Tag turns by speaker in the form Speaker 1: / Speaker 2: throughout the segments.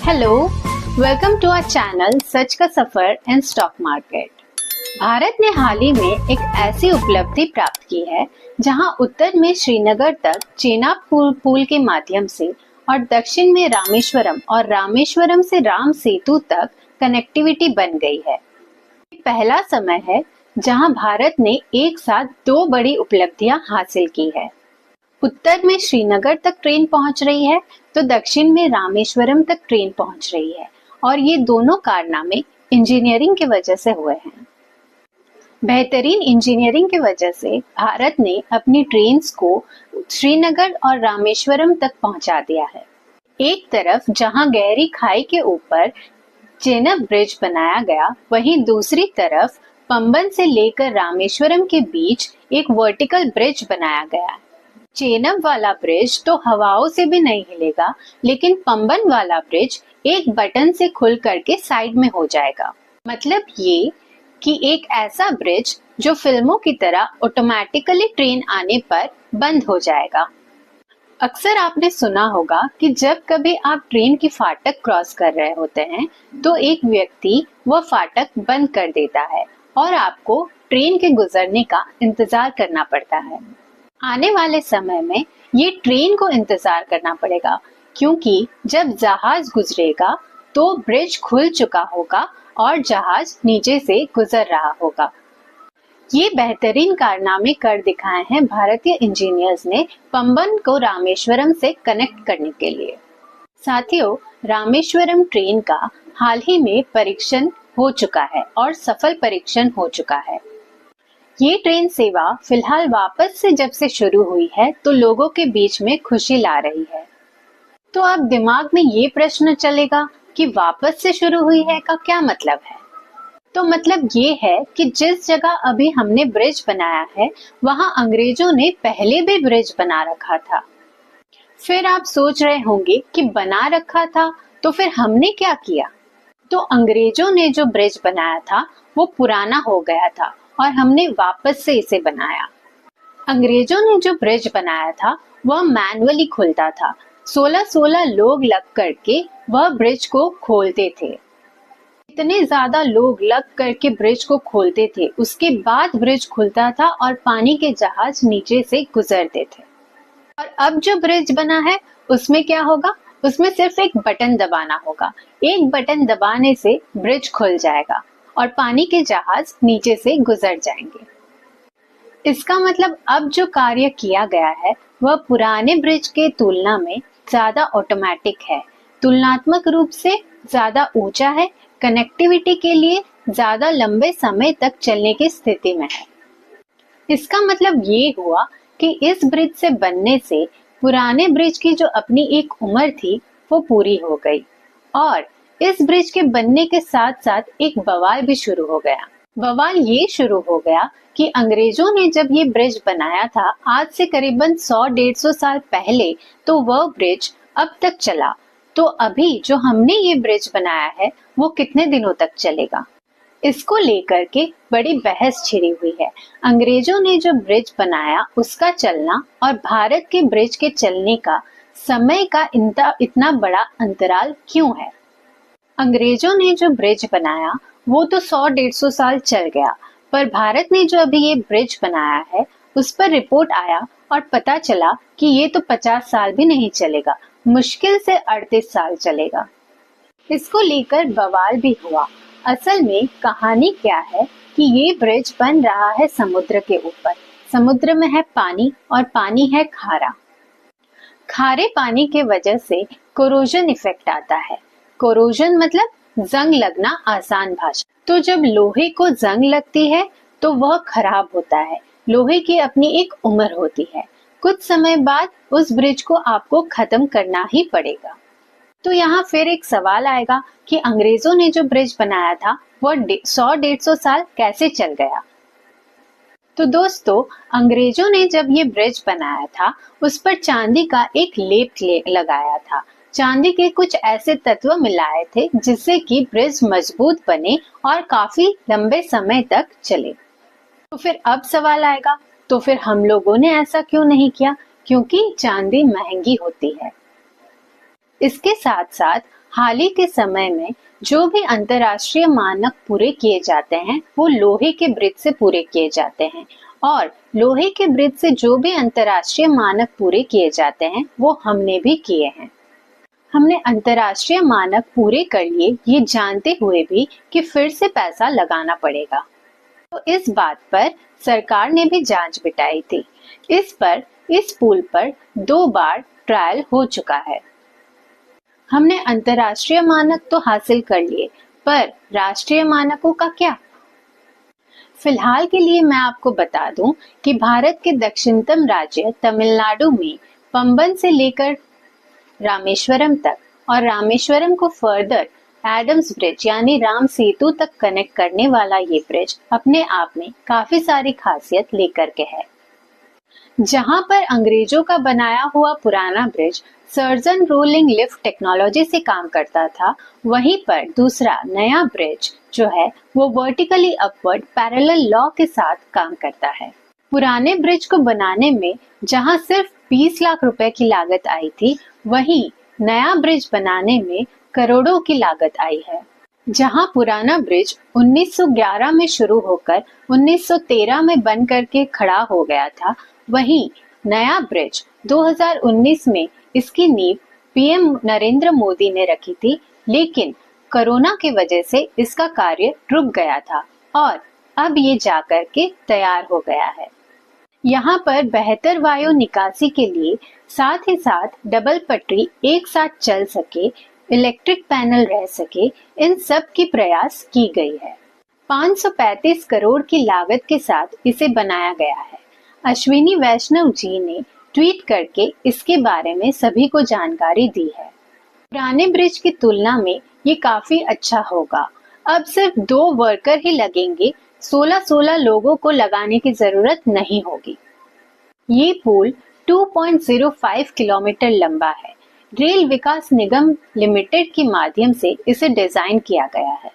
Speaker 1: Hello, welcome to our channel सच का सफर एंड स्टॉक मार्केट। भारत ने हाल ही में एक ऐसी उपलब्धि प्राप्त की है जहां उत्तर में श्रीनगर तक चेनाब पुल के माध्यम से और दक्षिण में रामेश्वरम और रामेश्वरम से राम सेतु तक कनेक्टिविटी बन गई है। पहला समय है जहां भारत ने एक साथ दो बड़ी उपलब्धियां हासिल की है। उत्तर में श्रीनगर तक ट्रेन पहुंच रही है तो दक्षिण में रामेश्वरम तक ट्रेन पहुंच रही है और ये दोनों कारनामे इंजीनियरिंग की वजह से हुए हैं। बेहतरीन इंजीनियरिंग की वजह से भारत ने अपनी ट्रेन्स को श्रीनगर और रामेश्वरम तक पहुंचा दिया है। एक तरफ जहां गहरी खाई के ऊपर चेनाब ब्रिज बनाया गया, वहीं दूसरी तरफ पंबन से लेकर रामेश्वरम के बीच एक वर्टिकल ब्रिज बनाया गया है। चेनाब वाला ब्रिज तो हवाओं से भी नहीं हिलेगा, लेकिन पंबन वाला ब्रिज एक बटन से खुल करके साइड में हो जाएगा। मतलब ये कि एक ऐसा ब्रिज जो फिल्मों की तरह ऑटोमेटिकली ट्रेन आने पर बंद हो जाएगा। अक्सर आपने सुना होगा कि जब कभी आप ट्रेन की फाटक क्रॉस कर रहे होते हैं तो एक व्यक्ति वह फाटक बंद कर देता है और आपको ट्रेन के गुजरने का इंतजार करना पड़ता है। आने वाले समय में ये ट्रेन को इंतजार करना पड़ेगा, क्योंकि जब जहाज गुजरेगा तो ब्रिज खुल चुका होगा और जहाज नीचे से गुजर रहा होगा। ये बेहतरीन कारनामे कर दिखाए हैं भारतीय इंजीनियर्स ने पंबन को रामेश्वरम से कनेक्ट करने के लिए। साथियों, रामेश्वरम ट्रेन का हाल ही में परीक्षण हो चुका है और सफल परीक्षण हो चुका है। ये ट्रेन सेवा फिलहाल वापस से जब से शुरू हुई है तो लोगों के बीच में खुशी ला रही है। तो अब दिमाग में ये प्रश्न चलेगा कि वापस से शुरू हुई है का क्या मतलब है? तो मतलब ये है कि जिस जगह अभी हमने ब्रिज बनाया है वहां अंग्रेजों ने पहले भी ब्रिज बना रखा था। फिर आप सोच रहे होंगे कि बना रखा था तो फिर हमने क्या किया? तो अंग्रेजों ने जो ब्रिज बनाया था वो पुराना हो गया था और हमने वापस से इसे बनाया। अंग्रेजों ने जो ब्रिज बनाया था वह मैनुअली खुलता था। 16 लोग लग करके वह ब्रिज को खोलते थे। इतने ज्यादा लोग लग करके ब्रिज को खोलते थे, उसके बाद ब्रिज खुलता था और पानी के जहाज नीचे से गुजरते थे। और अब जो ब्रिज बना है उसमें क्या होगा? उसमें सिर्फ एक बटन दबाना होगा। एक बटन दबाने से ब्रिज खुल जाएगा और पानी के जहाज नीचे से गुजर जाएंगे। इसका मतलब अब जो कार्य किया गया है वह पुराने ब्रिज के तुलना में ज्यादा ऑटोमेटिक है, तुलनात्मक रूप से ज्यादा ऊंचा है, कनेक्टिविटी के लिए ज्यादा लंबे समय तक चलने की स्थिति में है। इसका मतलब ये हुआ कि इस ब्रिज से बनने से पुराने ब्रिज की जो अपनी एक उम्र थी वो पूरी हो गई और इस ब्रिज के बनने के साथ साथ एक बवाल भी शुरू हो गया। बवाल ये शुरू हो गया कि अंग्रेजों ने जब ये ब्रिज बनाया था आज से करीबन 100-150 साल पहले, तो वह ब्रिज अब तक चला। तो अभी जो हमने ये ब्रिज बनाया है वो कितने दिनों तक चलेगा? इसको लेकर के बड़ी बहस छिड़ी हुई है। अंग्रेजों ने जो ब्रिज बनाया उसका चलना और भारत के ब्रिज के चलने का समय का इतना बड़ा अंतराल क्यों है? अंग्रेजों ने जो ब्रिज बनाया वो तो 100-150 साल चल गया, पर भारत ने जो अभी ये ब्रिज बनाया है उस पर रिपोर्ट आया और पता चला कि ये तो 50 साल भी नहीं चलेगा, मुश्किल से 38 साल चलेगा। इसको लेकर बवाल भी हुआ। असल में कहानी क्या है कि ये ब्रिज बन रहा है समुद्र के ऊपर। समुद्र में है पानी और पानी है खारा। खारे पानी के वजह से कोरोजन इफेक्ट आता है। कोरोजन मतलब जंग लगना, आसान भाषा। तो जब लोहे को जंग लगती है तो वह खराब होता है। लोहे की अपनी एक उम्र होती है, कुछ समय बाद उस ब्रिज को आपको खत्म करना ही पड़ेगा। तो यहाँ फिर एक सवाल आएगा कि अंग्रेजों ने जो ब्रिज बनाया था वह 100-150 साल कैसे चल गया? तो दोस्तों, अंग्रेजों ने जब ये ब्रिज बनाया था उस पर चांदी का एक लेप लगाया था। चांदी के कुछ ऐसे तत्व मिलाए थे जिससे कि ब्रिज मजबूत बने और काफी लंबे समय तक चले। तो फिर अब सवाल आएगा, तो फिर हम लोगों ने ऐसा क्यों नहीं किया? क्योंकि चांदी महंगी होती है। इसके साथ साथ हाल ही के समय में जो भी अंतर्राष्ट्रीय मानक पूरे किए जाते हैं वो लोहे के ब्रिज से पूरे किए जाते हैं, और लोहे के ब्रिज से जो भी अंतर्राष्ट्रीय मानक पूरे किए जाते हैं वो हमने भी किए हैं। हमने अंतर्राष्ट्रीय मानक पूरे कर लिए ये जानते हुए भी कि फिर से पैसा लगाना पड़ेगा, तो इस बात पर सरकार ने भी जांच बिठाई थी। इस पुल पर 2 बार ट्रायल हो चुका है। हमने अंतर्राष्ट्रीय मानक तो हासिल कर लिए, पर राष्ट्रीय मानकों का क्या? फिलहाल के लिए मैं आपको बता दूं कि भारत के दक्षिणतम राज्य तमिलनाडु में पंबन से लेकर रामेश्वरम तक और रामेश्वरम को फर्दर एडम्स ब्रिज यानी राम सेतु तक कनेक्ट करने वाला ये ब्रिज अपने आप में काफी सारी खासियत लेकर के है। जहां पर अंग्रेजों का बनाया हुआ पुराना bridge surgeon rolling lift technology से काम करता था, वहीं पर दूसरा नया ब्रिज जो है वो वर्टिकली अपवर्ड पैरेलल लॉ के साथ काम करता है। पुराने ब्रिज को बनाने में जहां सिर्फ 20 लाख रुपए की लागत आई थी, वहीं नया ब्रिज बनाने में करोड़ों की लागत आई है। जहां पुराना ब्रिज 1911 में शुरू होकर 1913 में बन करके खड़ा हो गया था, वहीं नया ब्रिज 2019 में इसकी नींव पीएम नरेंद्र मोदी ने रखी थी, लेकिन कोरोना की वजह से इसका कार्य रुक गया था और अब ये जाकर के तैयार हो गया है। यहाँ पर बेहतर वायु निकासी के लिए साथ ही साथ डबल पटरी एक साथ चल सके, इलेक्ट्रिक पैनल रह सके, इन सब की प्रयास की गई है। 535 करोड़ की लागत के साथ इसे बनाया गया है। अश्विनी वैष्णव जी ने ट्वीट करके इसके बारे में सभी को जानकारी दी है। पुराने ब्रिज की तुलना में ये काफी अच्छा होगा। अब सिर्फ 2 वर्कर ही लगेंगे, 16 लोगों को लगाने की जरूरत नहीं होगी। ये पुल 2.05 किलोमीटर लंबा है। रेल विकास निगम लिमिटेड के माध्यम से इसे डिजाइन किया गया है।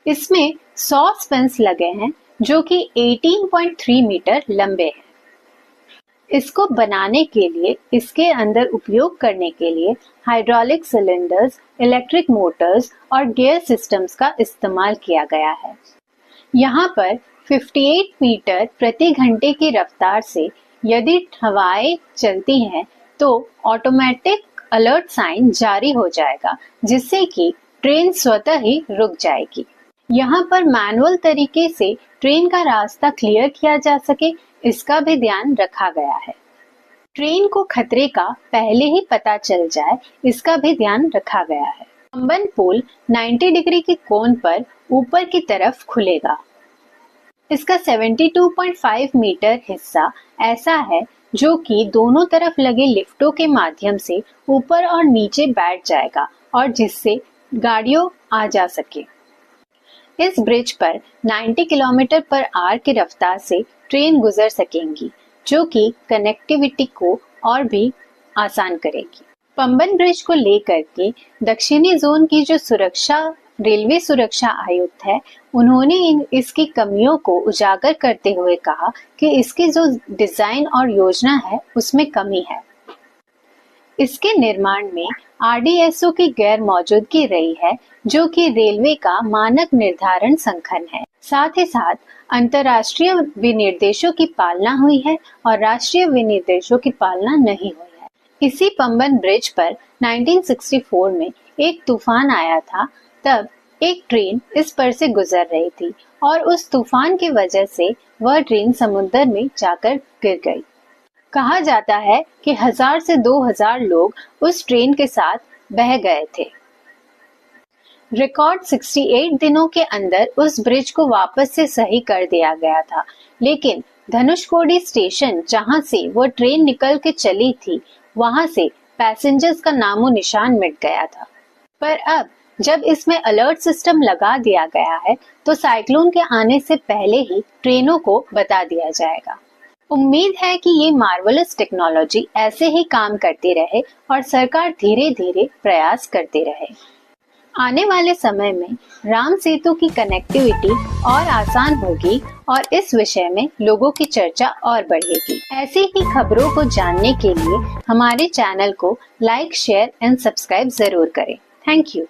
Speaker 1: इसमें 100 स्पेंस लगे हैं जो कि 18.3 मीटर लंबे हैं। इसको बनाने के लिए इसके अंदर उपयोग करने के लिए हाइड्रोलिक सिलेंडर्स, इलेक्ट्रिक मोटर्स और गियर सिस्टम्स का इस्तेमाल किया गया है। यहाँ पर 58 मीटर प्रति घंटे की रफ्तार से यदि हवाएं चलती हैं तो ऑटोमेटिक अलर्ट साइन जारी हो जाएगा, जिससे कि ट्रेन स्वतः ही रुक जाएगी। यहाँ पर मैनुअल तरीके से ट्रेन का रास्ता क्लियर किया जा सके, इसका भी ध्यान रखा गया है। ट्रेन को खतरे का पहले ही पता चल जाए, इसका भी ध्यान रखा गया है। पंबन पुल 90 डिग्री के कोण पर ऊपर की तरफ खुलेगा। इसका 72.5 मीटर हिस्सा ऐसा है जो कि दोनों तरफ लगे लिफ्टों के माध्यम से ऊपर और नीचे बैठ जाएगा और जिससे गाड़ियों आ जा सके। इस ब्रिज पर 90 किलोमीटर पर आवर की रफ्तार से ट्रेन गुजर सकेंगी, जो कि कनेक्टिविटी को और भी आसान करेगी। पंबन ब्रिज को लेकर के दक्षिणी जोन की जो रेलवे सुरक्षा आयुक्त है, उन्होंने इसकी कमियों को उजागर करते हुए कहा कि इसकी जो डिजाइन और योजना है उसमें कमी है। इसके निर्माण में आरडीएसओ की गैर मौजूदगी रही है, जो कि रेलवे का मानक निर्धारण संगठन है। साथ ही साथ अंतर्राष्ट्रीय विनिर्देशों की पालना हुई है और राष्ट्रीय विनिर्देशों की पालना नहीं हुई है। इसी पंबन ब्रिज पर 1964 में एक तूफान आया था, तब एक ट्रेन इस पर से गुजर रही थी और उस तूफान की वजह से वह ट्रेन समुद्र में जाकर गिर गई। कहा जाता है कि 1000 से 2000 लोग उस ट्रेन के साथ बह गए थे। रिकॉर्ड 68 दिनों के अंदर उस ब्रिज को वापस से सही कर दिया गया था, लेकिन धनुषकोडी स्टेशन जहां से वो ट्रेन निकल के चली थी, वहां से पैसेंजर्स का नामो निशान मिट गया था। पर अब जब इसमें अलर्ट सिस्टम लगा दिया गया है तो साइक्लोन के आने से पहले ही ट्रेनों को बता दिया जाएगा। उम्मीद है कि ये मार्वलस टेक्नोलॉजी ऐसे ही काम करती रहे और सरकार धीरे धीरे प्रयास करती रहे। आने वाले समय में राम सेतु की कनेक्टिविटी और आसान होगी और इस विषय में लोगों की चर्चा और बढ़ेगी। ऐसी ही खबरों को जानने के लिए हमारे चैनल को लाइक, शेयर एंड सब्सक्राइब जरूर करें। Thank you.